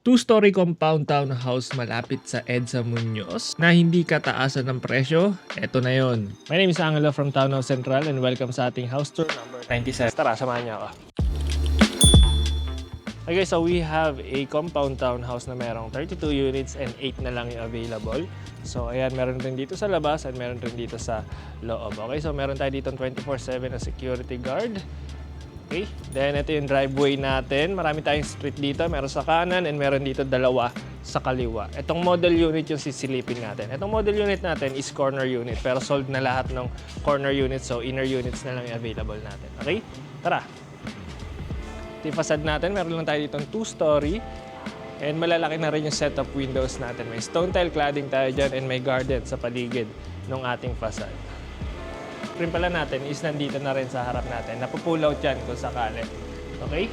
Two-story compound townhouse malapit sa EDSA Muñoz na hindi kataasan ng presyo, eto na yon. My name is Angelo from Townhouse Central and welcome sa ating house tour number 97. Tara, samahan niyo ako. Okay, so we have a compound townhouse na merong 32 units and 8 na lang yung available. So ayan, meron rin dito sa labas at meron rin dito sa loob. Okay, so meron tayo dito 24/7 na security guard. Okay, then ito yung driveway natin. Marami tayong street dito. Meron sa kanan and meron dito dalawa sa kaliwa. Itong model unit yung sisilipin natin. Itong model unit natin is corner unit. Pero sold na lahat ng corner units. So inner units na lang yung available natin. Okay, tara. Ito yung facade natin. Meron lang tayo ditong 2-story. And malalaki na rin yung set of windows natin. May stone tile cladding tayo dyan and may garden sa paligid ng ating facade. Rin pala natin is nandito na rin sa harap natin. Napupull out yan kung sakali. Okay?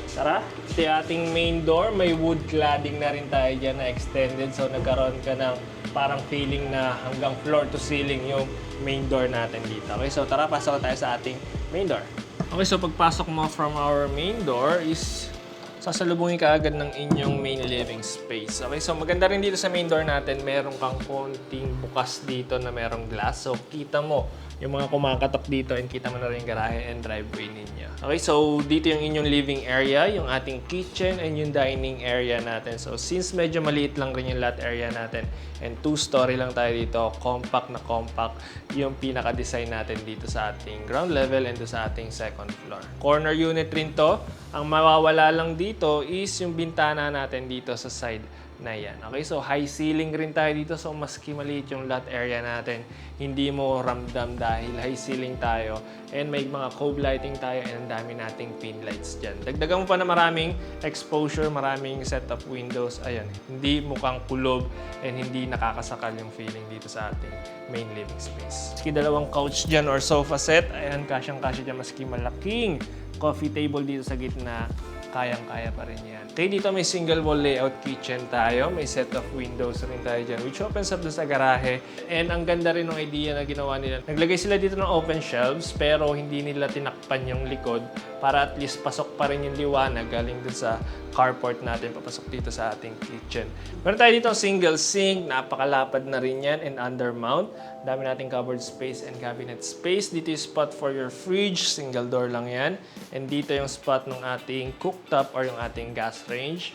Tara. Ito yung ating main door. May wood cladding na rin tayo dyan na extended. So nagkaroon ka ng parang feeling na hanggang floor to ceiling yung main door natin dito. Okay? So tara, pasok tayo sa ating main door. Okay, so pagpasok mo from our main door is sasalubungin ka agad ng inyong main living space. Okay, so maganda rin dito sa main door natin, meron kang konting bukas dito na merong glass. So kita mo yung mga kumakatok dito and kita mo na rin yung garahe and driveway ninyo. Okay, so dito yung inyong living area, yung ating kitchen and yung dining area natin. So since medyo maliit lang rin yung lot area natin and 2-story lang tayo dito, compact na compact yung pinaka-design natin dito sa ating ground level and sa ating second floor. Corner unit rin to. Ang mawawala lang dito is yung bintana natin dito sa side na yan. Okay, so high ceiling rin tayo dito. So maski maliit yung lot area natin, hindi mo ramdam dahil high ceiling tayo. And may mga cove lighting tayo and ang dami nating pin lights dyan. Dagdagan mo pa na maraming exposure, maraming set of windows. Ayan, hindi mukhang kulob and hindi nakakasakal yung feeling dito sa ating main living space. Maski dalawang couch dyan or sofa set, ayan, kasyang-kasya dyan. Maski malaking coffee table dito sa gitna, kayang-kaya pa rin yan. Okay, dito may single wall layout kitchen tayo. May set of windows rin tayo dyan which opens up sa garahe. And ang ganda rin ng idea na ginawa nila. Naglagay sila dito ng open shelves pero hindi nila tinakpan yung likod para at least pasok pa rin yung liwanag galing dun sa carport natin papasok dito sa ating kitchen. Meron tayo dito single sink. Napakalapad na rin yan and undermount. Dami nating cupboard space and cabinet space. Dito yung spot for your fridge. Single door lang yan. And dito yung spot ng ating cooktop or yung ating gas range.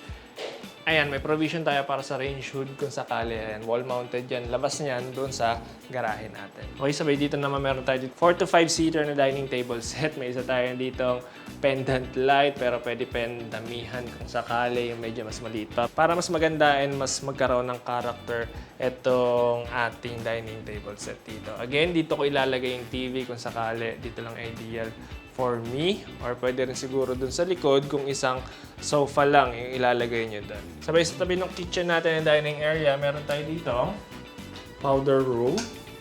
Ayan, may provision tayo para sa range hood kung sakali. Ayan, wall-mounted yan. Labas niyan doon sa garahe natin. Okay, sabay dito naman meron tayo dito 4 to 5 seater na dining table set. May isa tayo dito pendant light pero pwede damihan kung sakali yung medyo mas maliit pa. Para mas maganda and mas magkaroon ng character itong ating dining table set dito. Again, dito ko ilalagay yung TV kung sakali. Dito lang ideal for me or pwede rin siguro dun sa likod kung isang sofa lang yung ilalagay nyo dun. Sabay sa tabi ng kitchen natin and dining area, meron tayo dito powder room.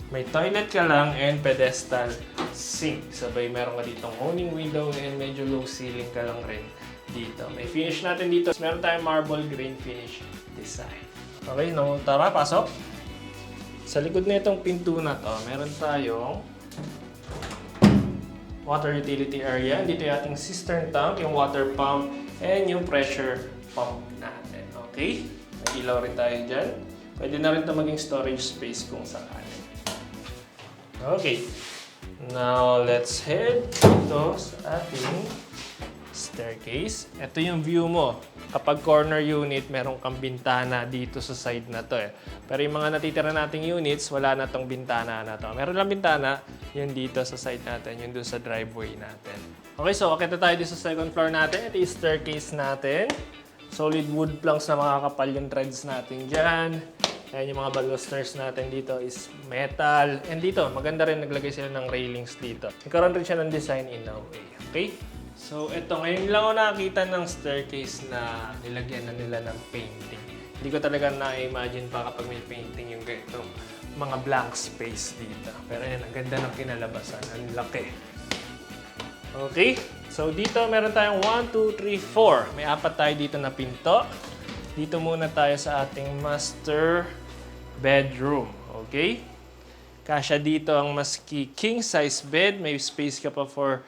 May toilet ka lang and pedestal sink. Sabay meron ka ditong owning window and medyo low ceiling ka lang rin dito. May finish natin dito. Meron tayong marble green finish design. Okay, no, tara, pasok. Sa likod na itong pinto na to, meron tayong water utility area. Dito yung ating cistern tank, yung water pump, and yung pressure pump natin. Okay? May ilaw rin tayo dyan. Pwede na rin ito maging storage space kung sakali. Okay. Now, let's head dito sa ating staircase. Ito yung view mo. Kapag corner unit, meron kang bintana dito sa side na to eh. Pero yung mga natitira nating units, wala na tong bintana na to. Meron lang bintana, yun dito sa side natin, yun doon sa driveway natin. Okay, so akit na tayo dito sa second floor natin. Ito yung staircase natin. Solid wood planks na makakapal yung treads natin dyan. Ayan yung mga balusters natin dito is metal. And dito, maganda rin naglagay sila ng railings dito. Nagkaroon rin siya ng design in a way. Okay? So, ito. Ngayon lang ako nakakita ng staircase na nilagyan na nila ng painting. Hindi ko talaga na-imagine pa kapag may painting yung ganito. Mga blank space dito. Pero ayan, ang ganda ng kinalabasan. Ang laki. Okay. So, dito meron tayong 1, 2, 3, 4. May 4 tayo dito na pinto. Dito muna tayo sa ating master bedroom. Okay? Kasya dito ang maski king size bed. May space ka pa for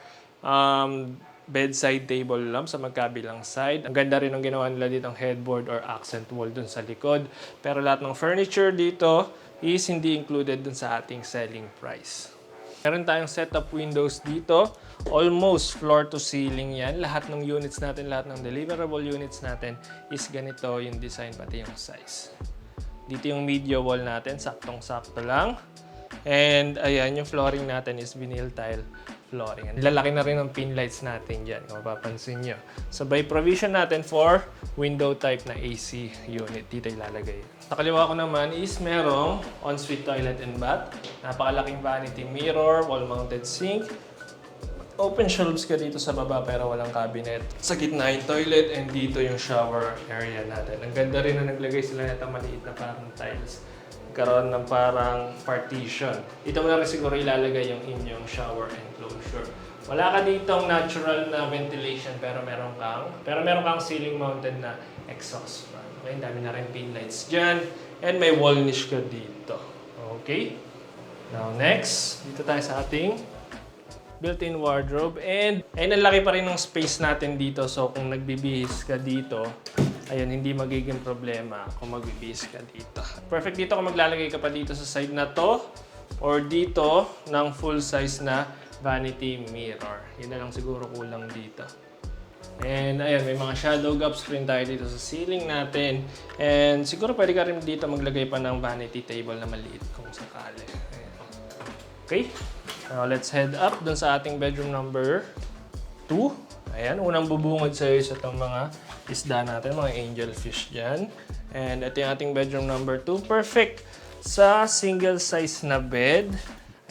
bedside table lamp sa magkabilang side. Ang ganda rin ng ginawa nila dito ng headboard or accent wall dun sa likod. Pero lahat ng furniture dito is hindi included dun sa ating selling price. Meron tayong setup windows dito. Almost floor to ceiling yan. Lahat ng units natin, lahat ng deliverable units natin is ganito yung design pati yung size. Dito yung media wall natin, saktong-sakto lang. And ayan, yung flooring natin is vinyl tile flooring. Lalaki na rin ng pin lights natin dyan, kung mapapansin nyo. So by provision natin for window type na AC unit, dito ilalagay. Sa kaliwa ko naman is merong ensuite toilet and bath. Napakalaking vanity mirror, wall-mounted sink. Open shelves ka dito sa baba pero walang cabinet. Sa gitna yung toilet and dito yung shower area natin. Ang ganda rin na naglagay sila nito maliit na parang tiles. Karoon ng parang partition. Dito mo na rin siguro ilalagay yung inyong shower enclosure. Wala ka ditong natural na ventilation pero meron kang ceiling mounted na exhaust fan. Okay, dami na rin pin lights dyan. And may wall niche ka dito. Okay? Now next, dito tayo sa ating built-in wardrobe. And ayun, ang laki pa rin ng space natin dito. So kung nagbibihis ka dito, ayun, hindi magiging problema kung magbibihis ka dito. Perfect dito kung maglalagay ka pa dito sa side na to or dito ng full size na vanity mirror. Yun na lang siguro kulang dito. And ayun, may mga shadow gaps rin tayo dito sa ceiling natin. And siguro pwede ka rin dito maglagay pa ng vanity table na maliit kung sakali. Ayan. Okay? Now let's head up dun sa ating bedroom number 2. Ayan, unang bubungad sa'yo sa itong mga isda natin, mga angelfish dyan. And ito yung ating bedroom number 2. Perfect sa single size na bed.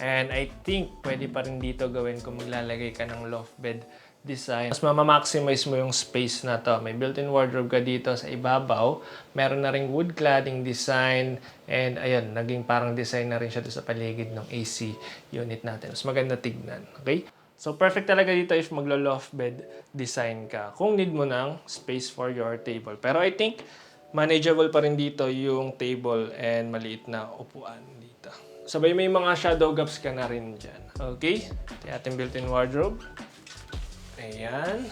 And I think pwede pa rin dito gawin kung maglalagay ka ng loft bed design. Mas mamamaximize mo yung space na to. May built-in wardrobe ka dito sa ibabaw. Meron na ring wood cladding design. And ayun, naging parang design na rin siya sa paligid ng AC unit natin. Mas maganda tignan. Okay? So perfect talaga dito if maglo-loft bed design ka. Kung need mo ng space for your table. Pero I think manageable pa rin dito yung table and maliit na upuan dito. Sabay may mga shadow gaps ka na rin dyan. Okay? Ito yung ating built-in wardrobe. Ayan.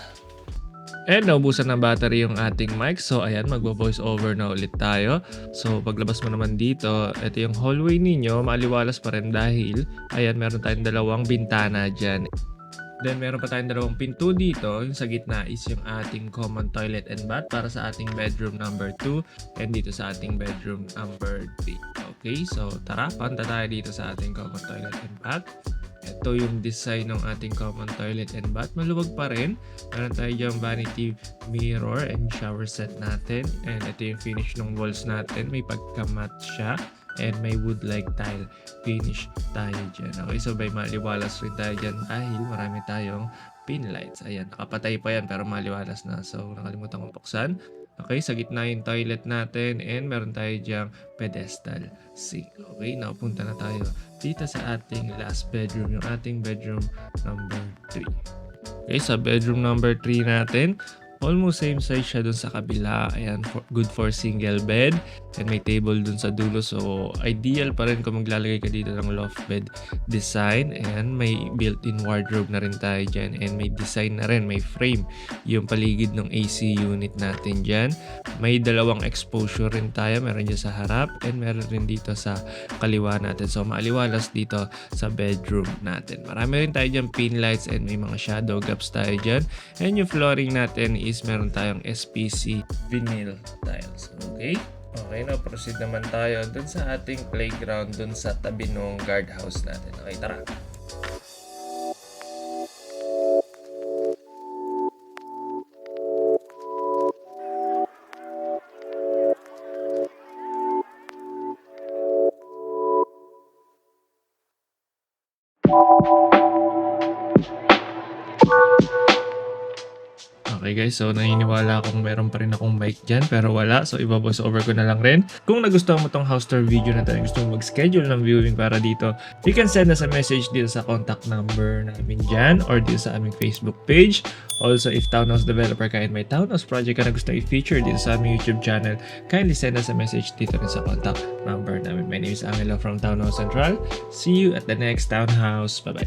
And naubusan ng battery yung ating mic. So ayan, magvo-voice over na ulit tayo. So paglabas mo naman dito, ito yung hallway ninyo. Maaliwalas pa rin dahil ayan, meron tayong dalawang bintana dyan. Then meron pa tayong dalawang pinto dito. Yung sa gitna is yung ating common toilet and bath para sa ating bedroom number 2 and dito sa ating bedroom number 3. Okay, so tara, punta tayo dito sa ating common toilet and bath. Ito yung design ng ating common toilet and bath. Maluwag pa rin. Meron tayo yung vanity mirror and shower set natin. And ito yung finish ng walls natin. May pagka-matte siya. And may wood-like tile finish tayo dyan. Okay, so may maliwalas rin tayo dyan dahil marami tayong pin lights. Ayan, nakapatay pa yan pero maliwalas na. So, nakalimutan kong buksan. Okay, sa gitna yung toilet natin and meron tayo dyang pedestal sink. Okay, now punta na tayo dito sa ating last bedroom, yung ating bedroom number 3. Okay, sa bedroom number 3 natin, almost same size siya dun sa kabila. Ayan, good for single bed. And may table dun sa dulo. So, ideal pa rin kung maglalagay ka dito ng loft bed design. And may built-in wardrobe na rin tayo dyan. And may design na rin. May frame yung paligid ng AC unit natin dyan. May dalawang exposure rin tayo. Meron dyan sa harap. And meron rin dito sa kaliwa natin. So, maaliwalas dito sa bedroom natin. Marami rin tayo dyan pin lights and may mga shadow gaps tayo dyan. And yung flooring natin is meron tayong SPC vinyl tiles. Okay? Okay, now proceed naman tayo dun sa ating playground dun sa tabi ng guardhouse natin. Okay, tara. Okay guys, so naniniwala akong meron pa rin akong mic dyan pero wala. So iba-voice over ko na lang rin. Kung nagustuhan mo tong house tour video na tayo, gusto mo mag-schedule ng viewing para dito, you can send us a message dito sa contact number namin dyan or dito sa aming Facebook page. Also, if townhouse developer ka and may townhouse project ka na gusto i-feature dito sa aming YouTube channel, kindly send us a message dito rin sa contact number namin. My name is Angelo from Townhouse Central. See you at the next townhouse. Bye-bye.